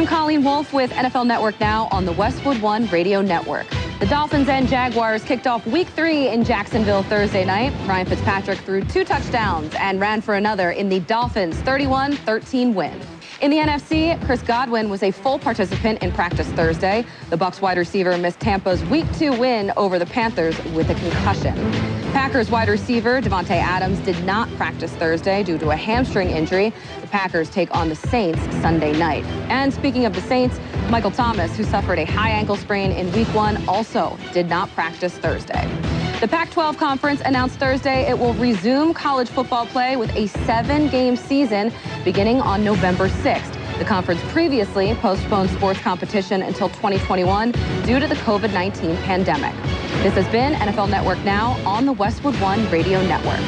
I'm Colleen Wolfe with NFL Network Now on the Westwood One Radio Network. The Dolphins and Jaguars kicked off Week 3 in Jacksonville Thursday night. Ryan Fitzpatrick threw 2 touchdowns and ran for another in the Dolphins' 31-13 win. In the NFC, Chris Godwin was a full participant in practice Thursday. The Bucs wide receiver missed Tampa's Week 2 win over the Panthers with a concussion. Packers wide receiver Devontae Adams did not practice Thursday due to a hamstring injury. The Packers take on the Saints Sunday night. And speaking of the Saints, Michael Thomas, who suffered a high ankle sprain in Week 1, also did not practice Thursday. The Pac-12 Conference announced Thursday it will resume college football play with a 7-game season beginning on November 6th. The conference previously postponed sports competition until 2021 due to the COVID-19 pandemic. This has been NFL Network Now on the Westwood One Radio Network.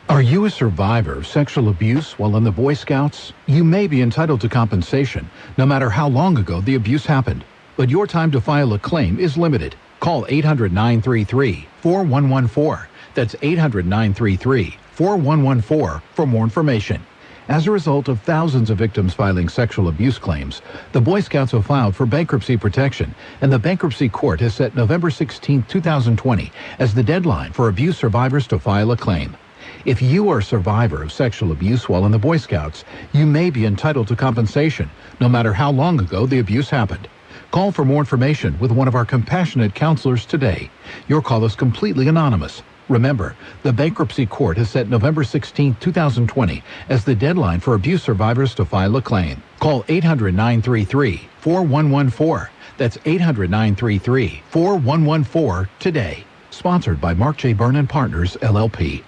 Are you a survivor of sexual abuse while in the Boy Scouts? You may be entitled to compensation, no matter how long ago the abuse happened. But your time to file a claim is limited. Call 800-933-4114. That's 800-933-4114 for more information. As a result of thousands of victims filing sexual abuse claims, the Boy Scouts have filed for bankruptcy protection, and the bankruptcy court has set November 16, 2020 as the deadline for abuse survivors to file a claim. If you are a survivor of sexual abuse while in the Boy Scouts, you may be entitled to compensation, no matter how long ago the abuse happened. Call for more information with one of our compassionate counselors today. Your call is completely anonymous. Remember, the bankruptcy court has set November 16, 2020 as the deadline for abuse survivors to file a claim. Call 800-933-4114. That's 800-933-4114 today. Sponsored by Mark J. Byrne & Partners, LLP.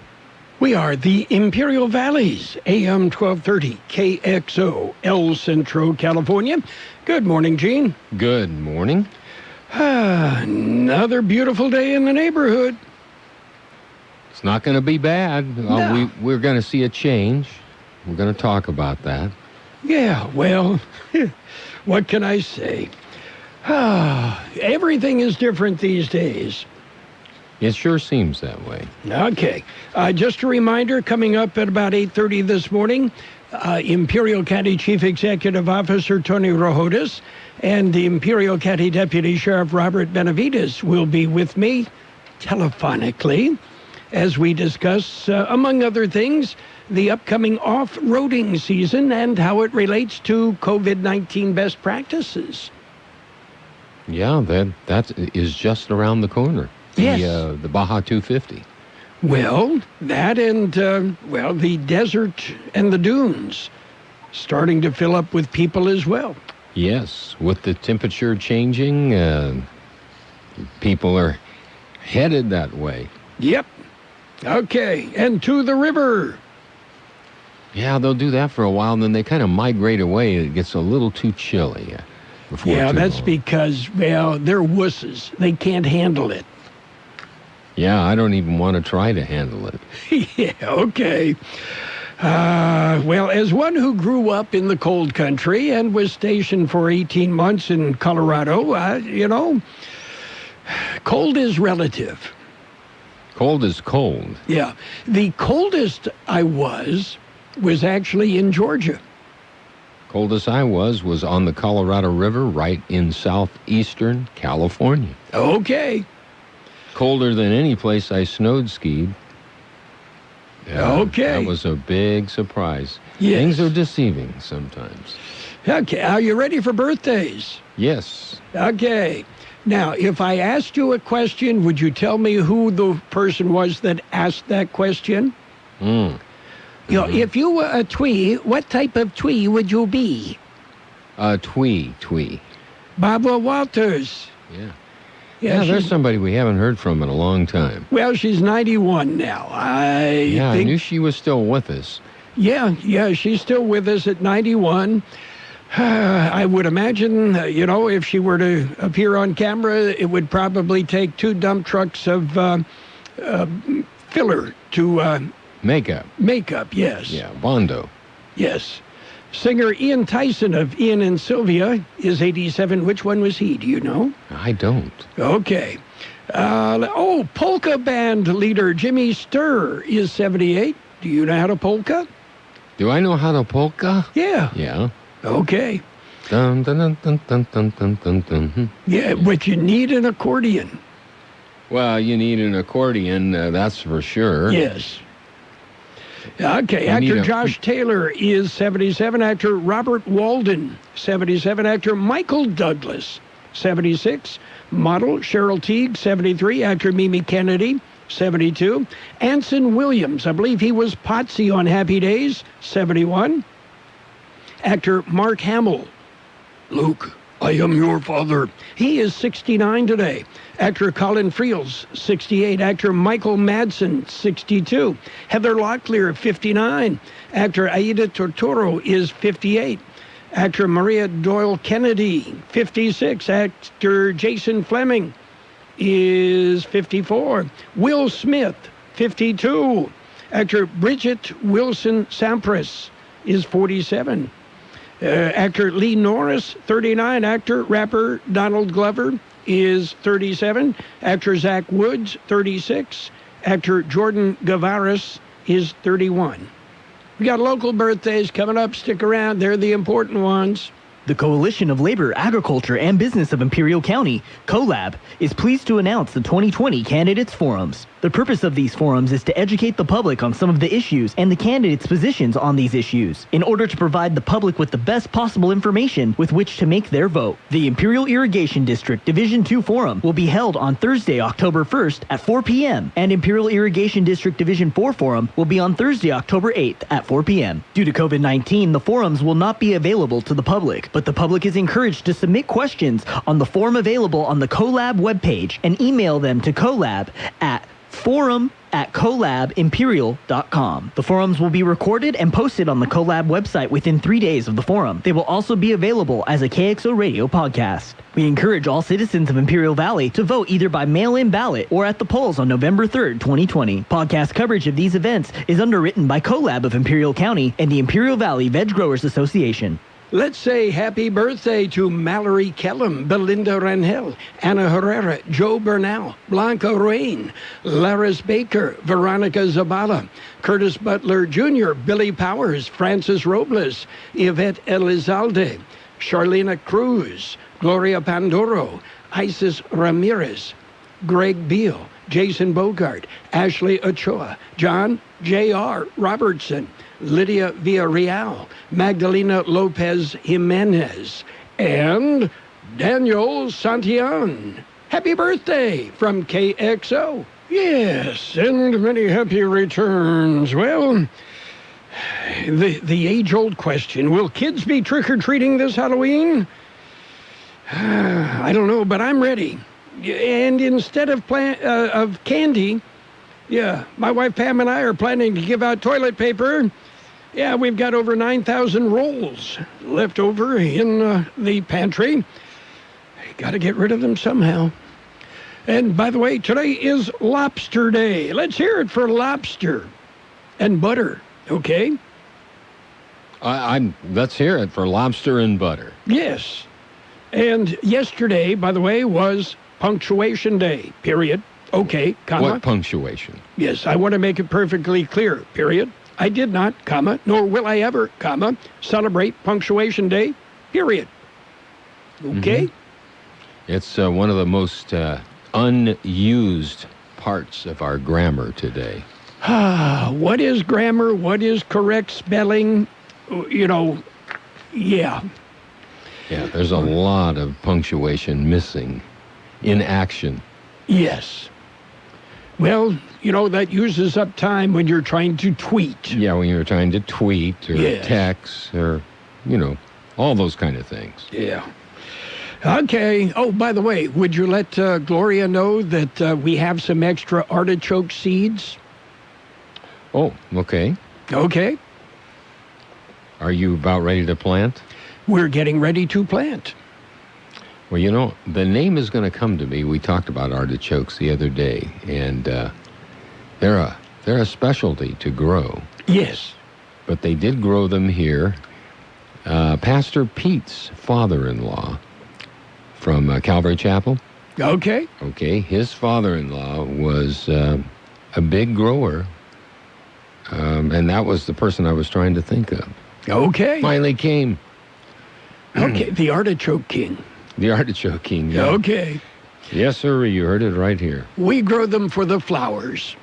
We are the Imperial Valleys, AM 1230, KXO, El Centro, California. Good morning, Gene. Good morning. Another beautiful day in the neighborhood. It's not going to be bad. No. We're going to see a change. We're going to talk about that. Yeah, well, what can I say? Everything is different these days. It sure seems that way. Okay. Just a reminder, coming up at about 8:30 this morning, Imperial County Chief Executive Officer Tony Rojodas and the Imperial County Deputy Sheriff Robert Benavides will be with me telephonically as we discuss, among other things, the upcoming off-roading season and how it relates to COVID-19 best practices. Yeah, that is just around the corner. Yes. The Baja 250. Well, that and, the desert and the dunes starting to fill up with people as well. Yes, with the temperature changing, people are headed that way. Yep. Okay, and to the river. Yeah, they'll do that for a while, and then they kind of migrate away. It gets a little too chilly. Yeah, that's because, they're wusses. They can't handle it. Yeah, I don't even want to try to handle it. Yeah, okay. As one who grew up in the cold country and was stationed for 18 months in Colorado, cold is relative. Cold is cold. Yeah. The coldest I was actually in Georgia. Coldest I was on the Colorado River right in southeastern California. Okay. Colder than any place I snowed skied. Okay. That was a big surprise. Yes. Things are deceiving sometimes. Okay, are you ready for birthdays? Yes. Okay. Now, if I asked you a question, would you tell me who the person was that asked that question? If you were a twee, what type of twee would you be? A twee. Barbara Walters. Yeah. Yeah, there's somebody we haven't heard from in a long time. Well, she's 91 now. I knew she was still with us. Yeah, she's still with us at 91. I would imagine, if she were to appear on camera, it would probably take 2 dump trucks of filler to... Makeup, yes. Yeah, Bondo. Yes. Singer Ian Tyson of Ian and Sylvia is 87. Which one was he? Do you know? I don't. Okay. Polka band leader Jimmy Sturr is 78. Do you know how to polka? Do I know how to polka? Yeah. Yeah. Okay. Dun, dun, dun, dun, dun, dun, dun, dun, dun. Yeah, but you need an accordion. Well, you need an accordion, that's for sure. Yes. Okay, You need actor a- Josh Taylor is 77. Actor Robert Walden, 77. Actor Michael Douglas, 76. Model Cheryl Teague, 73. Actor Mimi Kennedy, 72. Anson Williams, I believe he was Potsy on Happy Days, 71. Actor Mark Hamill, Luke, I am your father. He is 69 today. Actor Colin Friels, 68. Actor Michael Madsen, 62. Heather Locklear, 59. Actor Aida Tortoro is 58. Actor Maria Doyle Kennedy, 56. Actor Jason Fleming is 54. Will Smith, 52. Actor Bridget Wilson Sampras is 47. Actor Lee Norris, 39. Actor, rapper Donald Glover is 37. Actor Zach Woods, 36. Actor Jordan Gavaris is 31. We got local birthdays coming up. Stick around. They're the important ones. The Coalition of Labor, Agriculture, and Business of Imperial County, CoLab, is pleased to announce the 2020 Candidates Forums. The purpose of these forums is to educate the public on some of the issues and the candidates' positions on these issues, in order to provide the public with the best possible information with which to make their vote. The Imperial Irrigation District Division 2 Forum will be held on Thursday, October 1st at 4 p.m., and Imperial Irrigation District Division 4 Forum will be on Thursday, October 8th at 4 p.m. Due to COVID-19, the forums will not be available to the public, but the public is encouraged to submit questions on the form available on the CoLab webpage and email them to CoLab at forum@colabimperial.com. The forums will be recorded and posted on the CoLab website within 3 days of the forum. They will also be available as a KXO radio podcast. We encourage all citizens of Imperial Valley to vote either by mail-in ballot or at the polls on November 3rd, 2020. Podcast coverage of these events is underwritten by CoLab of Imperial County and the Imperial Valley Veg Growers Association. Let's say happy birthday to Mallory Kellum, Belinda Rangel, Anna Herrera, Joe Bernal, Blanca Rain, Laris Baker, Veronica Zabala, Curtis Butler Jr., Billy Powers, Francis Robles, Yvette Elizalde, Charlena Cruz, Gloria Pandoro, Isis Ramirez, Greg Beal, Jason Bogart, Ashley Ochoa, John J.R. Robertson, Lydia Villarreal, Magdalena Lopez Jimenez, and Daniel Santillan. Happy birthday from KXO. Yes, and many happy returns. Well, the age-old question, will kids be trick-or-treating this Halloween? I don't know, but I'm ready. And instead of candy, yeah, my wife Pam and I are planning to give out toilet paper. Yeah, we've got over 9,000 rolls left over in the pantry. Got to get rid of them somehow. And by the way, today is Lobster Day. Let's hear it for lobster and butter, okay? Let's hear it for lobster and butter. Yes. And yesterday, by the way, was Punctuation Day, period. Okay, comma. What punctuation? Yes, I want to make it perfectly clear, period. I did not, comma, nor will I ever, comma, celebrate Punctuation Day, period. Okay? Mm-hmm. It's one of the most unused parts of our grammar today. What is grammar? What is correct spelling? You know, yeah. Yeah, there's a lot of punctuation missing in action. Yes. Well, you know, that uses up time when you're trying to tweet. Yeah, when you're trying to tweet or text or, you know, all those kind of things. Yeah. Okay. Oh, by the way, would you let Gloria know that we have some extra artichoke seeds? Oh, okay. Okay. Are you about ready to plant? We're getting ready to plant. Well, you know, the name is going to come to me. We talked about artichokes the other day, and they're a specialty to grow. Yes. But they did grow them here. Pastor Pete's father-in-law from Calvary Chapel. Okay. Okay, his father-in-law was a big grower And that was the person I was trying to think of. Okay. Finally came. Okay, the Artichoke King. The Artichoke King, yeah. Okay. Yes, sir, you heard it right here. We grow them for the flowers.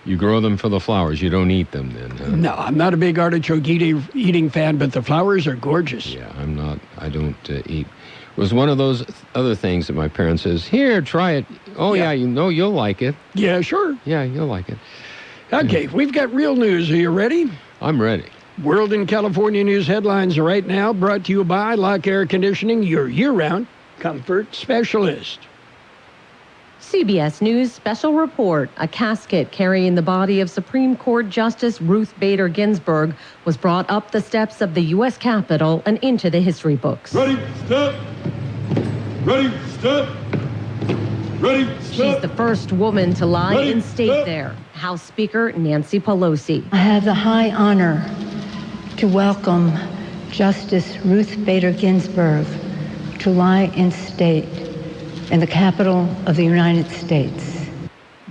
You grow them for the flowers. You don't eat them then, huh? No, I'm not a big artichoke eating fan, but the flowers are gorgeous. Yeah, I'm not. I don't eat. It was one of those other things that my parents says, here, try it. Oh, yeah, you know you'll like it. Yeah, sure. Yeah, you'll like it. Okay, we've got real news. Are you ready? I'm ready. World and California news headlines right now, brought to you by Lock Air Conditioning, your year-round comfort specialist. CBS News special report. A casket carrying the body of Supreme Court Justice Ruth Bader Ginsburg was brought up the steps of the U.S. Capitol and into the history books. Ready, step. Ready, step. Ready, step. She's the first woman to lie Ready, in state step. there. House Speaker Nancy Pelosi. I have the high honor to welcome Justice Ruth Bader Ginsburg to lie in state in the Capitol of the United States.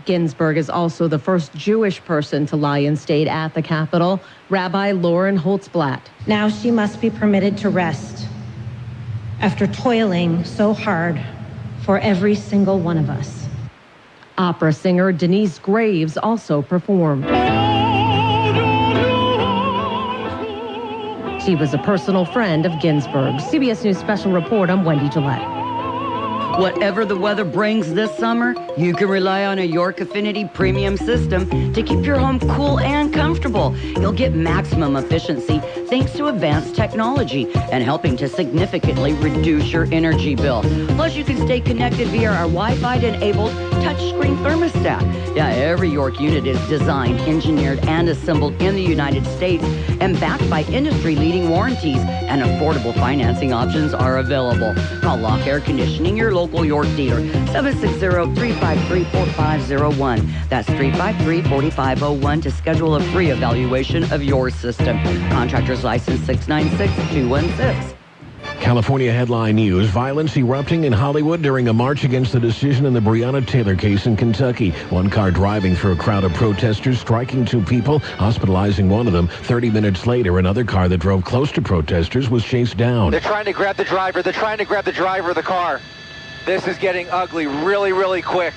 Ginsburg is also the first Jewish person to lie in state at the Capitol. Rabbi Lauren Holtzblatt. Now she must be permitted to rest after toiling so hard for every single one of us. Opera singer Denise Graves also performed. She was a personal friend of Ginsburg. CBS News special report. I'm Wendy Gillette. Whatever the weather brings this summer, you can rely on a York Affinity premium system to keep your home cool and comfortable. You'll get maximum efficiency thanks to advanced technology and helping to significantly reduce your energy bill. Plus, you can stay connected via our Wi-Fi-enabled touchscreen thermostat. Yeah, every York unit is designed, engineered, and assembled in the United States and backed by industry-leading warranties, and affordable financing options are available. Call Lock Air Conditioning, your local York dealer, 760-353-4501. That's 353-4501 to schedule a free evaluation of your system. Contractor's license 696-216. California headline news. Violence erupting in Hollywood during a march against the decision in the Breonna Taylor case in Kentucky. One car driving through a crowd of protesters, striking two people, hospitalizing one of them. 30 minutes later, another car that drove close to protesters was chased down. They're trying to grab the driver. They're trying to grab the driver of the car. This is getting ugly really, really quick.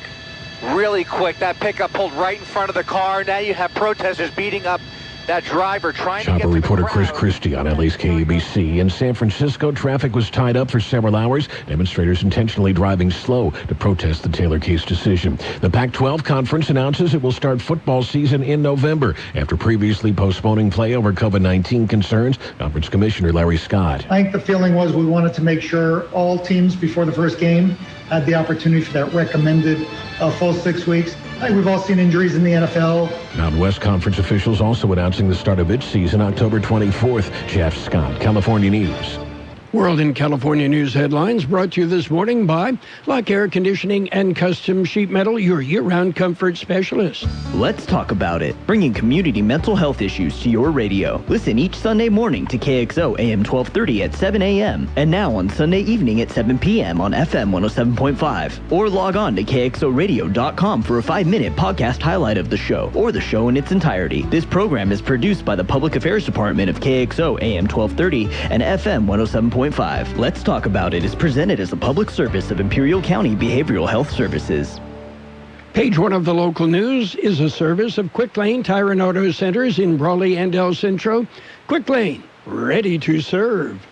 Really quick. That pickup pulled right in front of the car. Now you have protesters beating up that driver trying to get to the reporter crowd. Chris Christie on LA's KABC. In San Francisco, traffic was tied up for several hours. Demonstrators intentionally driving slow to protest the Taylor case decision. The Pac-12 conference announces it will start football season in November after previously postponing play over COVID-19 concerns. Conference Commissioner Larry Scott. I think the feeling was we wanted to make sure all teams before the first game had the opportunity for that recommended full 6 weeks. I think we've all seen injuries in the NFL. Mountain West Conference officials also announcing the start of its season October 24th. Jeff Scott, California News. World in California news headlines brought to you this morning by Lock Air Conditioning and Custom Sheet Metal, your year-round comfort specialist. Let's talk about it. Bringing community mental health issues to your radio. Listen each Sunday morning to Kxo AM 1230 at 7 a.m. and now on Sunday evening at 7 p.m. on FM 107.5. Or log on to kxoradio.com for a 5-minute podcast highlight of the show or the show in its entirety. This program is produced by the Public Affairs Department of Kxo AM 1230 and FM 107.5. Let's Talk About It is presented as a public service of Imperial County Behavioral Health Services. Page one of the local news is a service of Quick Lane Tire and Auto Centers in Brawley and El Centro. Quick Lane, ready to serve.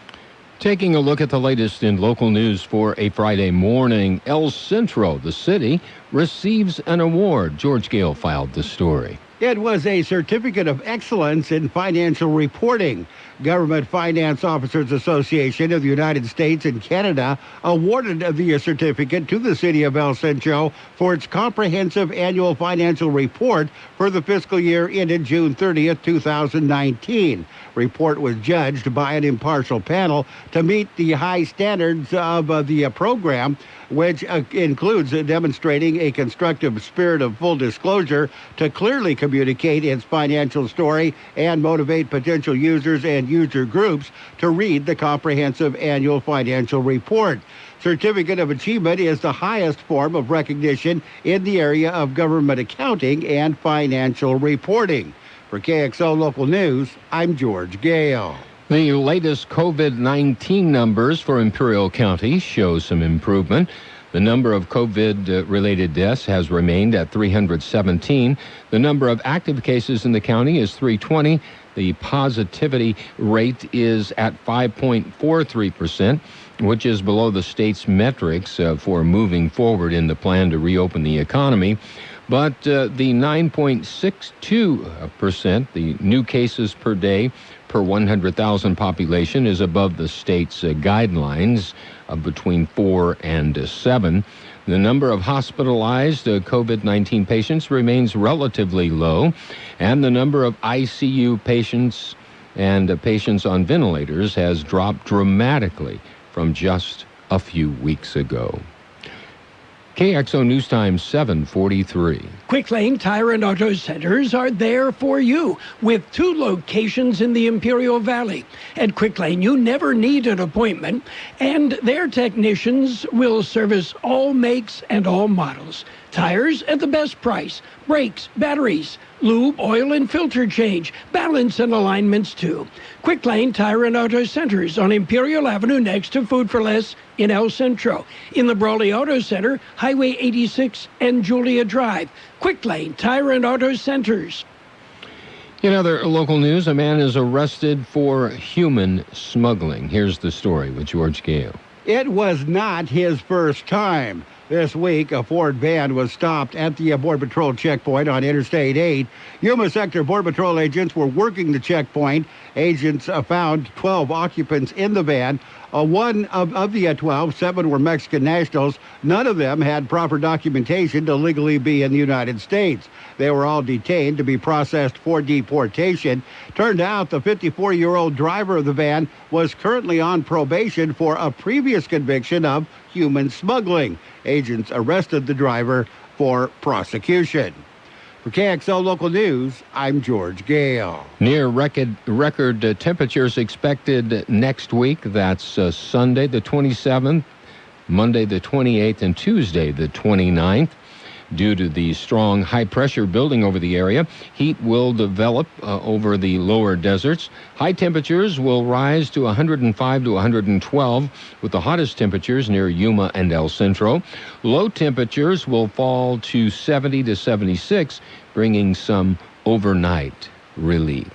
Taking a look at the latest in local news for a Friday morning, El Centro, the city, receives an award. George Gale filed the story. It was a certificate of excellence in financial reporting. Government Finance Officers Association of the United States and Canada awarded the certificate to the city of El Centro for its comprehensive annual financial report for the fiscal year ended June 30th, 2019. Report was judged by an impartial panel to meet the high standards of the program, which includes demonstrating a constructive spirit of full disclosure to clearly communicate communicate its financial story and motivate potential users and user groups to read the comprehensive annual financial report. Certificate of Achievement is the highest form of recognition in the area of government accounting and financial reporting. For KXO Local News, I'm George Gale. The latest COVID-19 numbers for Imperial County show some improvement. The number of COVID-related deaths has remained at 317. The number of active cases in the county is 320. The positivity rate is at 5.43%, which is below the state's metrics for moving forward in the plan to reopen the economy. But the 9.62%, the new cases per day per 100,000 population, is above the state's guidelines of between 4 and 7. The number of hospitalized COVID-19 patients remains relatively low, and the number of ICU patients and patients on ventilators has dropped dramatically from just a few weeks ago. KXO News Time 7:43. Quick Lane Tire and Auto Centers are there for you with 2 locations in the Imperial Valley. At Quick Lane, you never need an appointment, and their technicians will service all makes and all models. Tires at the best price, brakes, batteries, lube, oil, and filter change, balance and alignments too. Quick Lane Tire and Auto Centers on Imperial Avenue next to Food for Less in El Centro. In the Brawley Auto Center, Highway 86 and Julia Drive. Quick Lane Tire and Auto Centers. In other local news, a man is arrested for human smuggling. Here's the story with George Gale. It was not his first time. This week, a Ford van was stopped at the Border Patrol checkpoint on Interstate 8. Yuma Sector Border Patrol agents were working the checkpoint. Agents found 12 occupants in the van. One of the 12, 7 were Mexican nationals. None of them had proper documentation to legally be in the United States. They were all detained to be processed for deportation. Turned out the 54-year-old driver of the van was currently on probation for a previous conviction of human smuggling. Agents arrested the driver for prosecution. For KXO Local News, I'm George Gale. Near record temperatures expected next week. That's Sunday the 27th, Monday the 28th, and Tuesday the 29th. Due to the strong high pressure building over the area, heat will develop over the lower deserts. High temperatures will rise to 105 to 112, with the hottest temperatures near Yuma and El Centro. Low temperatures will fall to 70 to 76, bringing some overnight relief.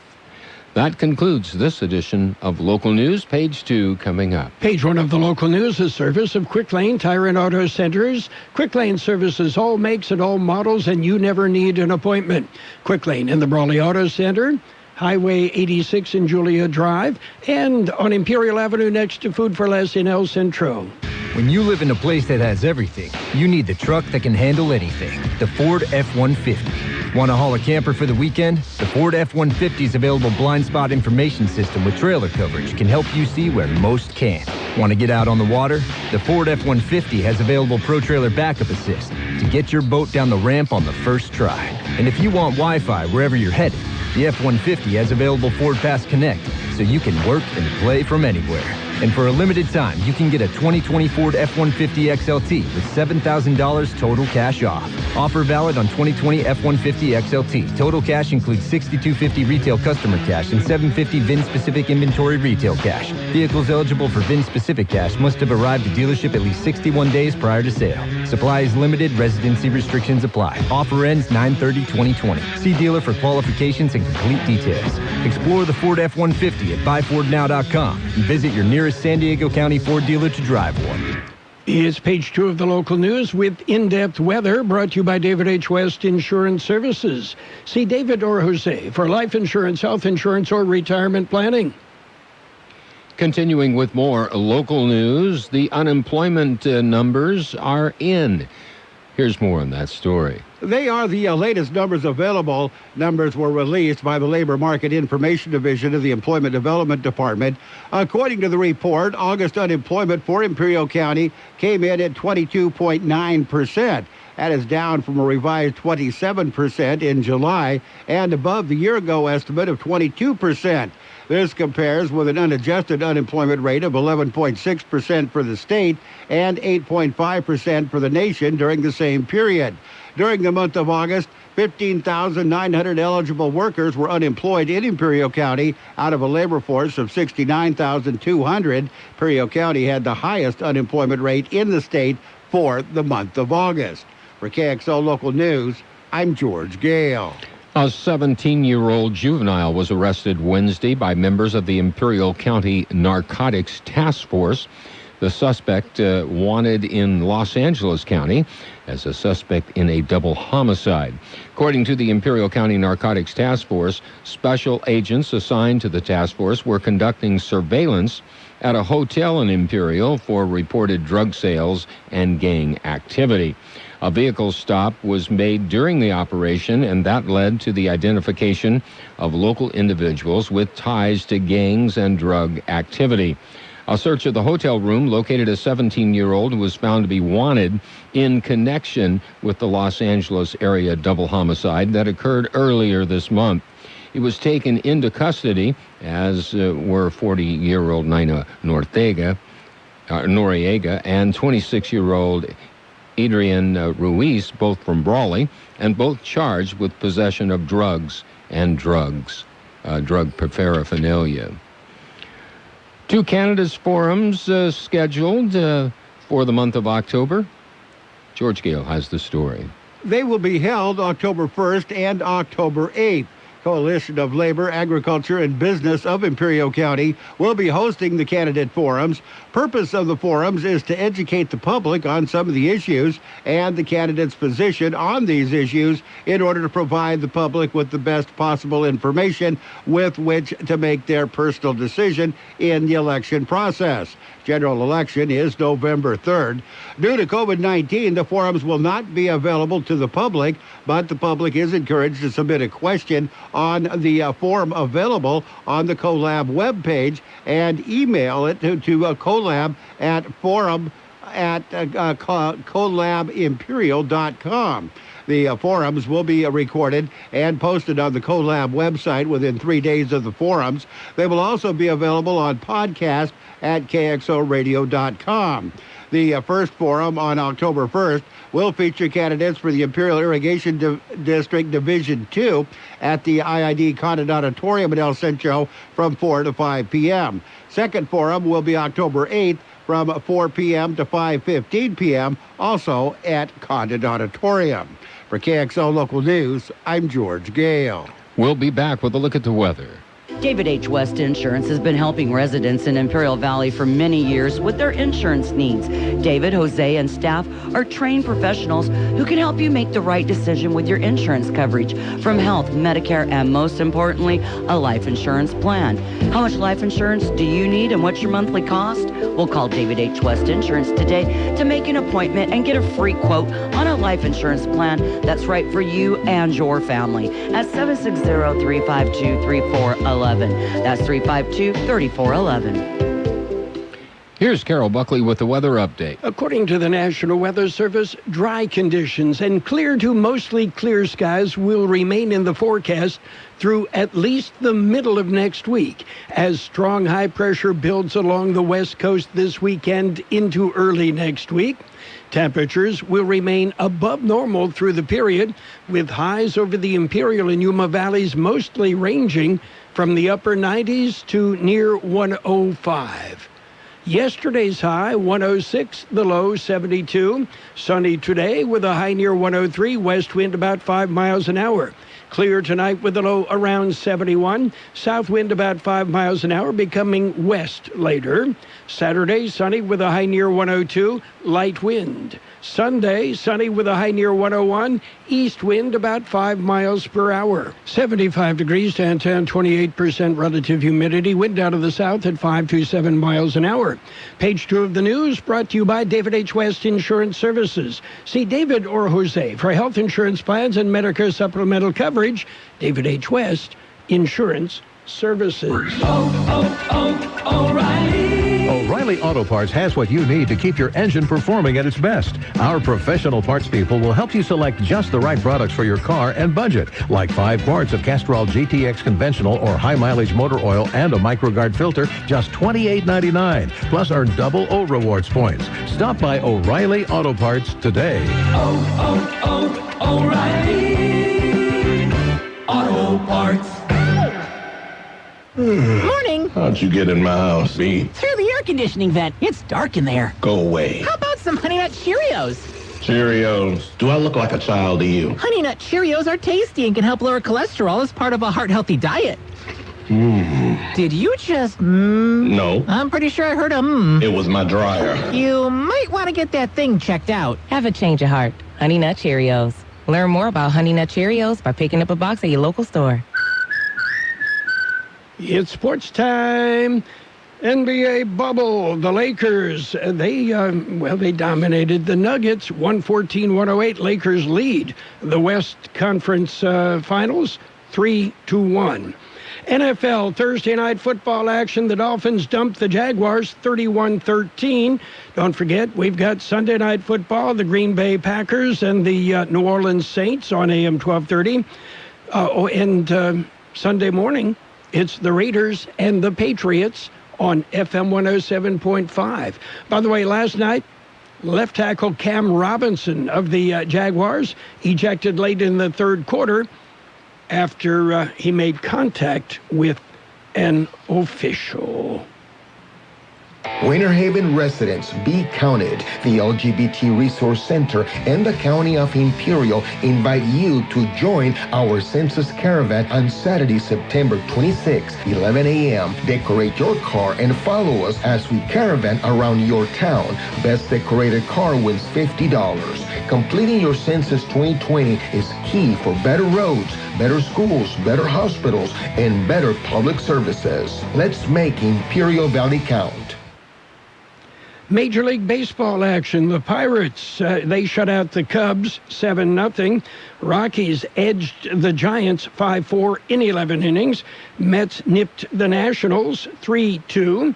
That concludes this edition of Local News. Page 2 coming up. Page 1 of the Local News is service of Quick Lane Tire and Auto Centers. Quick Lane services all makes and all models, and you never need an appointment. Quick Lane in the Brawley Auto Center, Highway 86 in Julia Drive, and on Imperial Avenue next to Food for Less in El Centro. When you live in a place that has everything, you need the truck that can handle anything. The Ford F-150. Want to haul a camper for the weekend? The Ford F-150's available blind spot information system with trailer coverage can help you see where most can't. Want to get out on the water? The Ford F-150 has available Pro Trailer Backup Assist to get your boat down the ramp on the first try. And if you want Wi-Fi wherever you're headed, the F-150 has available Ford Pass Connect so you can work and play from anywhere. And for a limited time, you can get a 2020 Ford F-150 XLT with $7,000 total cash off. Offer valid on 2020 F-150 XLT. Total cash includes $6,250 retail customer cash and $750 VIN-specific inventory retail cash. Vehicles eligible for VIN-specific cash must have arrived at dealership at least 61 days prior to sale. Supply is limited. Residency restrictions apply. Offer ends 9/30/2020. See dealer for qualifications and complete details. Explore the Ford F-150 at buyfordnow.com and visit your nearest San Diego County Ford dealer to drive one. It's page 2 of the Local News with in-depth weather, brought to you by David H. West Insurance Services. See David or Jose for life insurance, health insurance, or retirement planning. Continuing with more local news, the unemployment numbers are in. Here's more on that story. They are the latest numbers available. Numbers were released by the Labor Market Information Division of the Employment Development Department. According to the report, August unemployment for Imperial County came in at 22.9%. That is down from a revised 27% in July and above the year-ago estimate of 22%. This compares with an unadjusted unemployment rate of 11.6% for the state and 8.5% for the nation during the same period. During the month of August, 15,900 eligible workers were unemployed in Imperial County out of a labor force of 69,200. Imperial County had the highest unemployment rate in the state for the month of August. For KXO Local News, I'm George Gale. A 17-year-old juvenile was arrested Wednesday by members of the Imperial County Narcotics Task Force. The suspect wanted in Los Angeles County as a suspect in a double homicide. According to the Imperial County Narcotics Task Force, special agents assigned to the task force were conducting surveillance at a hotel in Imperial for reported drug sales and gang activity. A vehicle stop was made during the operation, and that led to the identification of local individuals with ties to gangs and drug activity. A search of the hotel room located a 17-year-old who was found to be wanted in connection with the Los Angeles area double homicide that occurred earlier this month. He was taken into custody, as were 40-year-old Nina Noriega and 26-year-old Adrian Ruiz, both from Brawley, and both charged with possession of drugs and drug paraphernalia. Two candidates forums scheduled for the month of October. George Gale has the story. They will be held October 1st and October 8th. Coalition of Labor, Agriculture, and Business of Imperial County will be hosting the candidate forums. Purpose of the forums is to educate the public on some of the issues and the candidate's position on these issues in order to provide the public with the best possible information with which to make their personal decision in the election process. General election is November 3rd. Due to COVID-19, the forums will not be available to the public, but the public is encouraged to submit a question on the form available on the CoLab webpage and email it to CoLab at colabImperial.com. The forums will be recorded and posted on the CoLab website within 3 days of the forums. They will also be available on podcast at KXORadio.com. The first forum on October 1st will feature candidates for the Imperial Irrigation District Division 2 at the IID Condon Auditorium in El Centro from 4 to 5 p.m. Second forum will be October 8th from 4 p.m. to 5:15 p.m., also at Condon Auditorium. For KXO Local News, I'm George Gale. We'll be back with a look at the weather. David H. West Insurance has been helping residents in Imperial Valley for many years with their insurance needs. David, Jose, and staff are trained professionals who can help you make the right decision with your insurance coverage, from health, Medicare, and most importantly, a life insurance plan. How much life insurance do you need and what's your monthly cost? We'll call David H. West Insurance today to make an appointment and get a free quote on a life insurance plan that's right for you and your family at 760-352-3411. That's 352-3411. Here's Carroll Buckley with the weather update. According to the National Weather Service, dry conditions and clear to mostly clear skies will remain in the forecast through at least the middle of next week, as strong high pressure builds along the west coast this weekend into early next week. Temperatures will remain above normal through the period, with highs over the Imperial and Yuma valleys mostly ranging from the upper 90s to near 105. Yesterday's high, 106, the low, 72. Sunny today with a high near 103, west wind about 5 miles an hour. Clear tonight with a low around 71. South wind about 5 miles an hour, becoming west later. Saturday, sunny with a high near 102, light wind. Sunday, sunny with a high near 101, east wind about 5 miles per hour. 75 degrees downtown, 28% relative humidity, wind out of the south at 5 to 7 miles an hour. Page 2 of the news brought to you by David H. West Insurance Services. See David or Jose for health insurance plans and Medicare supplemental coverage. David H. West Insurance Services. O'Reilly. O'Reilly Auto Parts has what you need to keep your engine performing at its best. Our professional parts people will help you select just the right products for your car and budget, like 5 quarts of Castrol GTX conventional or high-mileage motor oil and a MicroGuard filter, just $28.99. Plus, earn double O Rewards points. Stop by O'Reilly Auto Parts today. O'Reilly Auto Parts. Morning. How'd you get in my house, B? Through the air conditioning vent. It's dark in there. Go away. How about some Honey Nut Cheerios? Cheerios. Do I look like a child to you? Honey Nut Cheerios are tasty and can help lower cholesterol as part of a heart-healthy diet. Did you just No. I'm pretty sure I heard a It was my dryer. You might want to get that thing checked out. Have a change of heart. Honey Nut Cheerios. Learn more about Honey Nut Cheerios by picking up a box at your local store. It's sports time. NBA bubble. The Lakers, they dominated the Nuggets. 114-108. Lakers lead the West Conference Finals 3-1. NFL Thursday night football action. The Dolphins dumped the Jaguars 31-13. Don't forget, we've got Sunday night football, the Green Bay Packers and the New Orleans Saints on AM 1230. And Sunday morning, it's the Raiders and the Patriots on FM 107.5. By the way, last night, left tackle Cam Robinson of the Jaguars ejected late in the third quarter after he made contact with an official. Winter Haven residents, be counted. The LGBT Resource Center and the County of Imperial invite you to join our census caravan on Saturday, September 26, 11 a.m. Decorate your car and follow us as we caravan around your town. Best decorated car wins $50. Completing your census 2020 is key for better roads, better schools, better hospitals, and better public services. Let's make Imperial Valley count. Major League Baseball action. The Pirates, they shut out the Cubs 7-0. Rockies edged the Giants 5-4 in 11 innings. Mets nipped the Nationals 3-2.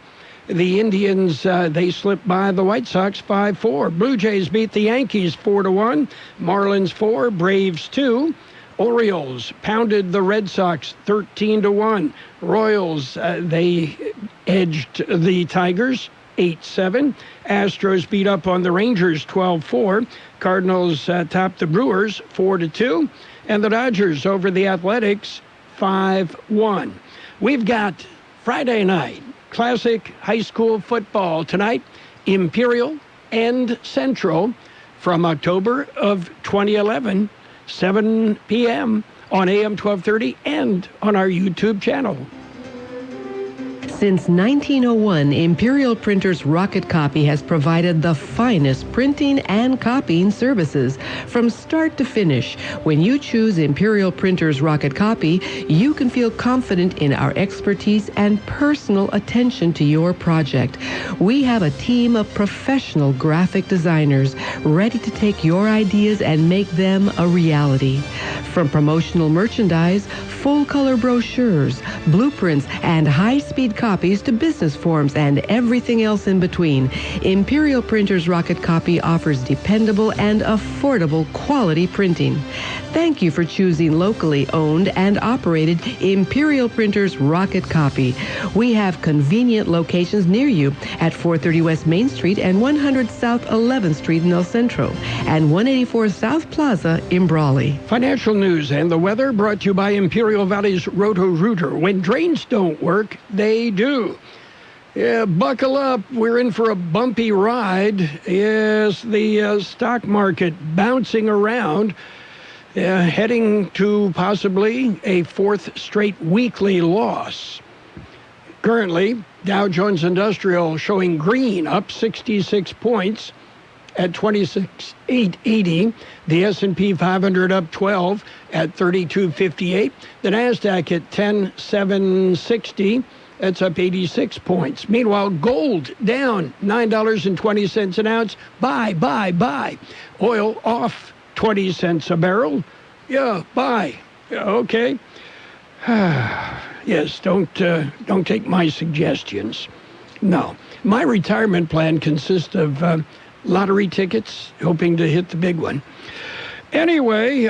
The Indians, they slipped by the White Sox 5-4. Blue Jays beat the Yankees 4-1. Marlins 4, Braves 2. Orioles pounded the Red Sox 13-1. Royals, they edged the Tigers 8-7. Astros beat up on the Rangers 12-4. Cardinals topped the Brewers 4-2. And the Dodgers over the Athletics 5-1. We've got Friday night Classic High School football tonight. Imperial and Central from October of 2011, 7 p.m. on AM 1230 and on our YouTube channel. Since 1901, Imperial Printers Rocket Copy has provided the finest printing and copying services from start to finish. When you choose Imperial Printers Rocket Copy, you can feel confident in our expertise and personal attention to your project. We have a team of professional graphic designers ready to take your ideas and make them a reality. From promotional merchandise, full-color brochures, blueprints, and high-speed copies to business forms and everything else in between, Imperial Printers Rocket Copy offers dependable and affordable quality printing. Thank you for choosing locally owned and operated Imperial Printers Rocket Copy. We have convenient locations near you at 430 West Main Street and 100 South 11th Street in El Centro and 184 South Plaza in Brawley. Financial news and the weather brought to you by Imperial Valley's Roto-Rooter. When drains don't work, they do. Yeah, buckle up. We're in for a bumpy ride. Yes, the stock market bouncing around. heading to possibly a fourth straight weekly loss. Currently, Dow Jones Industrial showing green, up 66 points at 26,880. The S&P 500 up 12 at 3258. The Nasdaq at 10,760. That's up 86 points. Meanwhile, gold down $9.20 an ounce. Buy. Oil off 20 cents a barrel. Yeah, buy. Okay. Yes, don't take my suggestions. No. My retirement plan consists of lottery tickets, hoping to hit the big one. Anyway,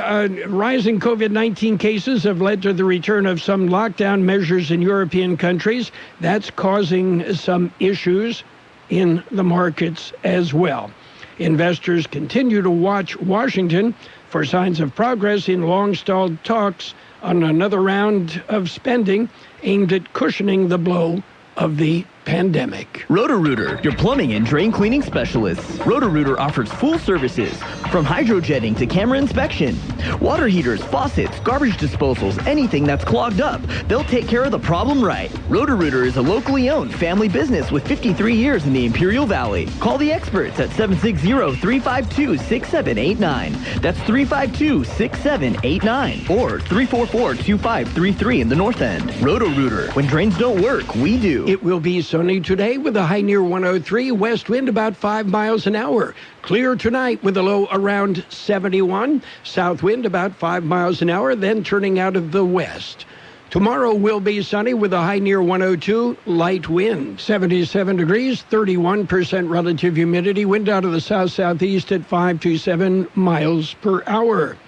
rising COVID-19 cases have led to the return of some lockdown measures in European countries. That's causing some issues in the markets as well. Investors continue to watch Washington for signs of progress in long-stalled talks on another round of spending aimed at cushioning the blow of the pandemic. Roto-Rooter, your plumbing and drain cleaning specialists. Roto-Rooter offers full services from hydrojetting to camera inspection. Water heaters, faucets, garbage disposals, anything that's clogged up. They'll take care of the problem right. Roto-Rooter is a locally owned family business with 53 years in the Imperial Valley. Call the experts at 760-352-6789. That's 352-6789 or 344-2533 in the North End. Roto-Rooter. When drains don't work, we do. It will be sunny today with a high near 103, west wind about 5 miles an hour. Clear tonight with a low around 71, south wind about 5 miles an hour, then turning out of the west. Tomorrow will be sunny with a high near 102, light wind, 77 degrees, 31% relative humidity, wind out of the south-southeast at 5 to 7 miles per hour.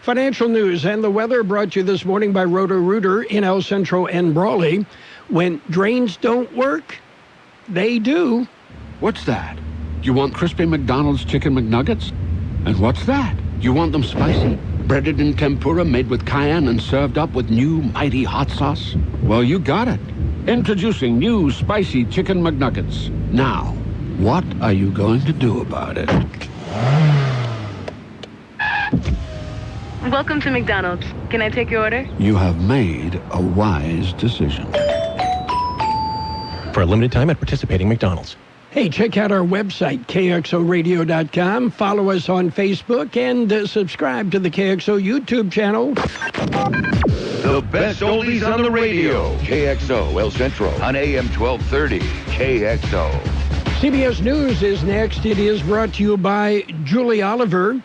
Financial news and the weather brought to you this morning by Roto-Rooter in El Centro and Brawley. When drains don't work, they do. What's that? You want crispy McDonald's chicken McNuggets? And what's that? You want them spicy? Breaded in tempura made with cayenne and served up with new mighty hot sauce? Well, you got it. Introducing new spicy chicken McNuggets. Now, what are you going to do about it? Welcome to McDonald's. Can I take your order? You have made a wise decision. For a limited time at participating McDonald's. Hey, check out our website, KXORadio.com. Follow us on Facebook and subscribe to the KXO YouTube channel. The best oldies on the radio. KXO El Centro on AM 1230. KXO. CBS News is next. It is brought to you by Julie Oliver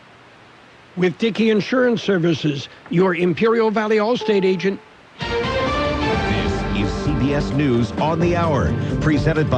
with Dickey Insurance Services, your Imperial Valley Allstate agent. This is CBS News on the Hour, presented by